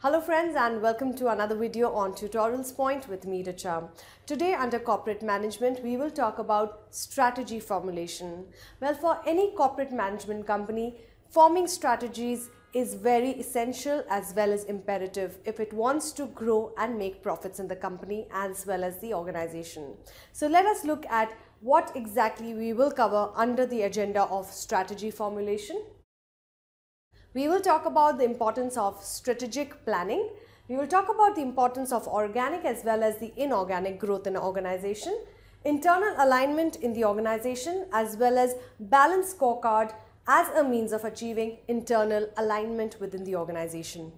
Hello friends and welcome to another video on Tutorials Point with Ms.Richa. Today under corporate management we will talk about strategy formulation. Well, for any corporate management company, forming strategies is very essential as well as imperative if it wants to grow and make profits in the company as well as the organization. So let us look at what exactly we will cover under the agenda of strategy formulation. We will talk about the importance of strategic planning. We will talk about the importance of organic as well as the inorganic growth in an organization, internal alignment in the organization as well as balanced scorecard as a means of achieving internal alignment within the organization.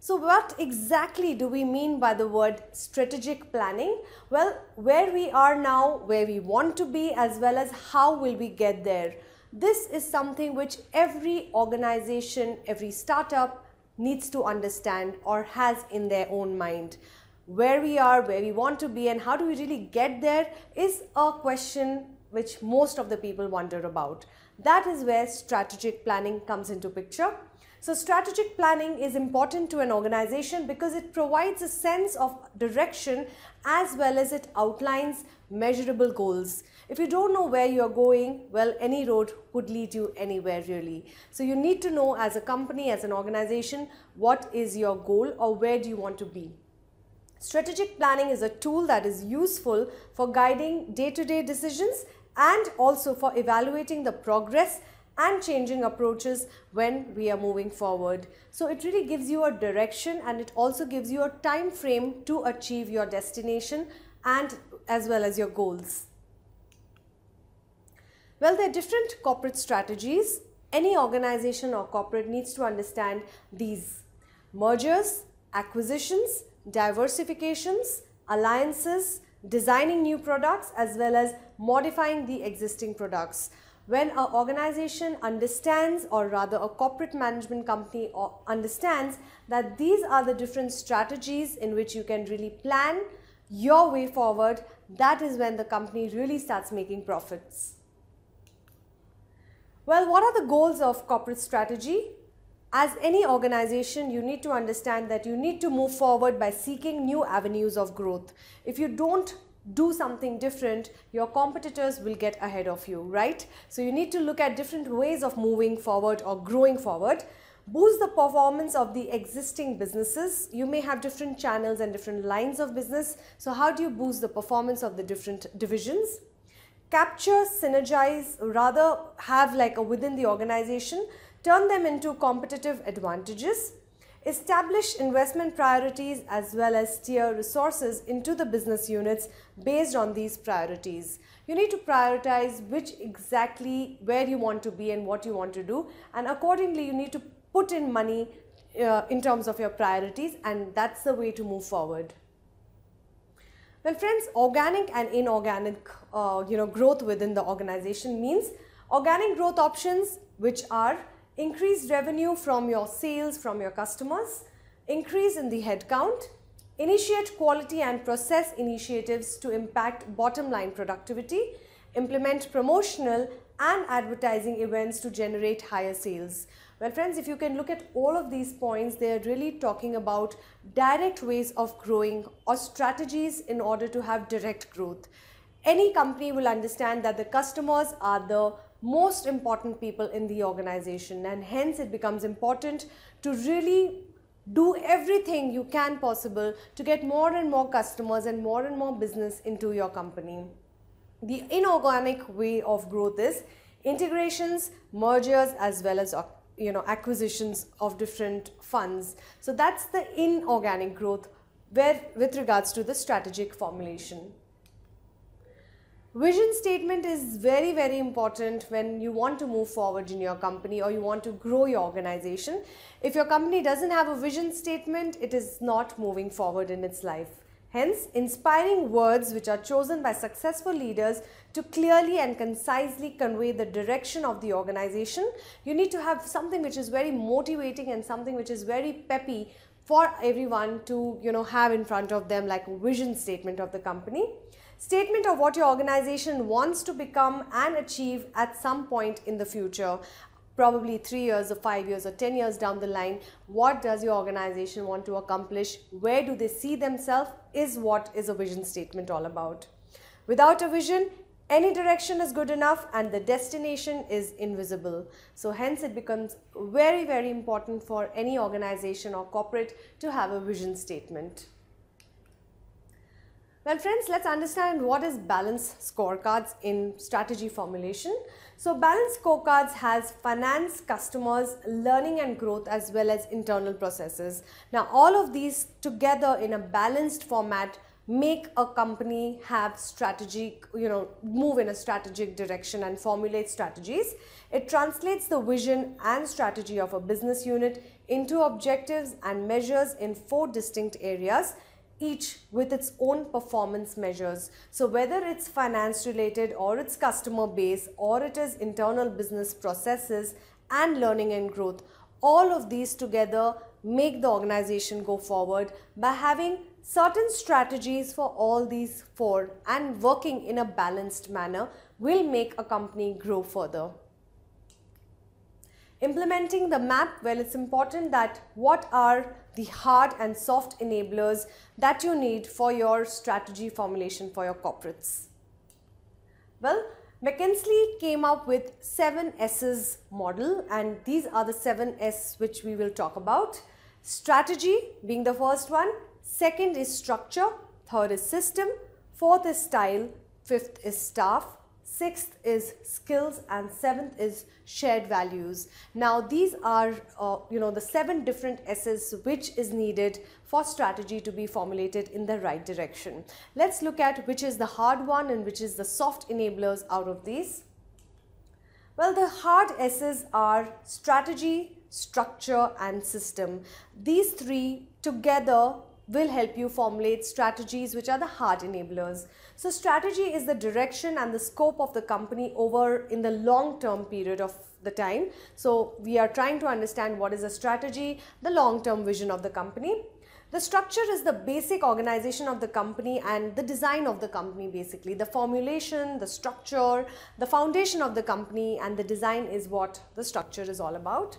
So what exactly do we mean by the word strategic planning? Well, where we are now, where we want to be, as well as how will we get there. This is something which every organization, every startup needs to understand or has in their own mind. Where we are, where we want to be, and how do we really get there is a question which most of the people wonder about. That is where strategic planning comes into picture. So strategic planning is important to an organization because it provides a sense of direction as well as it outlines measurable goals. If you don't know where you're going, well, any road could lead you anywhere really. So you need to know as a company, as an organization, what is your goal or where do you want to be. Strategic planning is a tool that is useful for guiding day-to-day decisions and also for evaluating the progress and changing approaches when we are moving forward. So it really gives you a direction and it also gives you a time frame to achieve your destination and as well as your goals. Well, there are different corporate strategies. Any organization or corporate needs to understand these: mergers, acquisitions, diversifications, alliances, designing new products as well as modifying the existing products. When an organization understands, or rather a corporate management company understands that these are the different strategies in which you can really plan your way forward, that is when the company really starts making profits. Well, what are the goals of corporate strategy? As any organization, you need to understand that you need to move forward by seeking new avenues of growth. If you don't do something different, your competitors will get ahead of you, right? So you need to look at different ways of moving forward or growing forward. Boost the performance of the existing businesses. You may have different channels and different lines of business. So how do you boost the performance of the different divisions? Capture, synergize, rather have like a within the organization, turn them into competitive advantages. Establish investment priorities as well as steer resources into the business units based on these priorities. You need to prioritize which exactly where you want to be and what you want to do, and accordingly you need to put in money in terms of your priorities, and that's the way to move forward. Well friends, organic and inorganic growth within the organization means organic growth options, which are increased revenue from your sales from your customers, increase in the headcount, initiate quality and process initiatives to impact bottom line productivity, implement promotional and advertising events to generate higher sales. Well friends, if you can look at all of these points, they are really talking about direct ways of growing or strategies in order to have direct growth. Any company will understand that the customers are the most important people in the organization, and hence it becomes important to really do everything you can possible to get more and more customers and more business into your company. The inorganic way of growth is integrations, mergers as well as acquisitions of different funds. So that's the inorganic growth with regards to the strategic formulation. Vision statement is very important when you want to move forward in your company or you want to grow your organization. If your company doesn't have a vision statement, it is not moving forward in its life. Hence, inspiring words which are chosen by successful leaders to clearly and concisely convey the direction of the organization. You need to have something which is very motivating and something which is very peppy for everyone to have in front of them, like a vision statement of the company. Statement of what your organization wants to become and achieve at some point in the future. probably 3 years or 5 years or 10 years down the line, what does your organization want to accomplish? Where do they see themselves is what is a vision statement all about. Without a vision, any direction is good enough and the destination is invisible. So hence it becomes very, very important for any organization or corporate to have a vision statement. Well friends, let's understand what is balanced scorecards in strategy formulation. So balanced scorecards has finance, customers, learning and growth as well as internal processes. Now all of these together in a balanced format make a company have strategic, move in a strategic direction and formulate strategies. It translates the vision and strategy of a business unit into objectives and measures in 4 distinct areas, each with its own performance measures. So whether it's finance related or it's customer base or it is internal business processes and learning and growth, all of these together make the organization go forward by having certain strategies for all these 4 and working in a balanced manner will make a company grow further. Implementing the map, well, it's important that what are the hard and soft enablers that you need for your strategy formulation for your corporates. Well, McKinsey came up with 7 S's model, and these are the 7 S which we will talk about. Strategy being the first one, second is structure, third is system, fourth is style, fifth is staff, sixth is skills, and seventh is shared values. Now these are the 7 different S's which is needed for strategy to be formulated in the right direction. Let's look at which is the hard one and which is the soft enablers out of these. Well, the hard S's are strategy, structure and system. These 3 together will help you formulate strategies which are the hard enablers. So strategy is the direction and the scope of the company over in the long-term period of the time. So we are trying to understand what is a strategy, the long-term vision of the company. The structure is the basic organization of the company and the design of the company basically. The formulation, the structure, the foundation of the company and the design is what the structure is all about.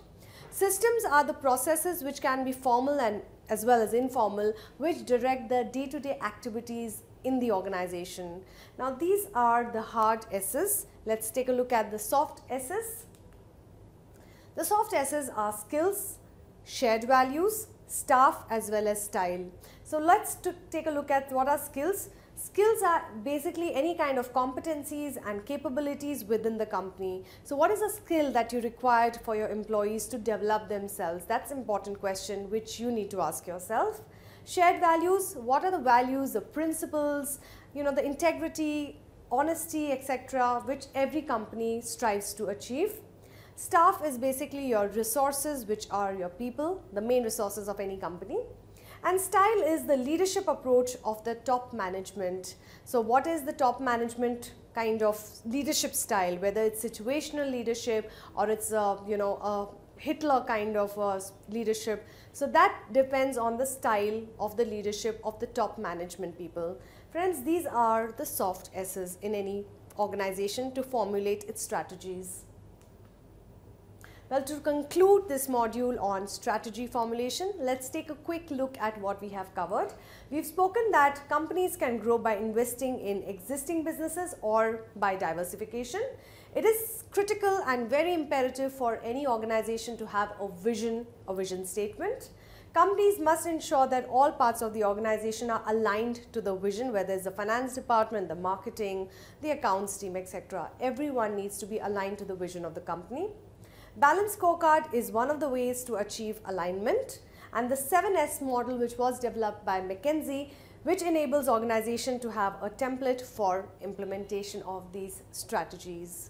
Systems are the processes which can be formal and as well as informal, which direct the day-to-day activities in the organization. Now these are the hard S's. Let's take a look at the soft S's. The soft S's are skills, shared values, staff as well as style. So let's take a look at what are skills. Skills are basically any kind of competencies and capabilities within the company. So what is a skill that you required for your employees to develop themselves? That's an important question which you need to ask yourself. Shared values, what are the values, the principles, the integrity, honesty, etc., which every company strives to achieve. Staff is basically your resources, which are your people, the main resources of any company. And style is the leadership approach of the top management. So what is the top management kind of leadership style, whether it's situational leadership or it's a Hitler kind of leadership. So that depends on the style of the leadership of the top management people. Friends, these are the soft S's in any organization to formulate its strategies. Well, to conclude this module on strategy formulation, let's take a quick look at what we have covered. We've spoken that companies can grow by investing in existing businesses or by diversification. It is critical and very imperative for any organization to have a vision statement. Companies must ensure that all parts of the organization are aligned to the vision, whether it's the finance department, the marketing, the accounts team, etc. Everyone needs to be aligned to the vision of the company. Balanced scorecard is one of the ways to achieve alignment, and the 7S model, which was developed by McKinsey, which enables organization to have a template for implementation of these strategies.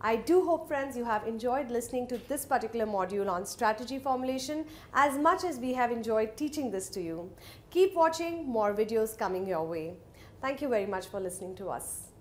I do hope, friends, you have enjoyed listening to this particular module on strategy formulation as much as we have enjoyed teaching this to you. Keep watching, more videos coming your way. Thank you very much for listening to us.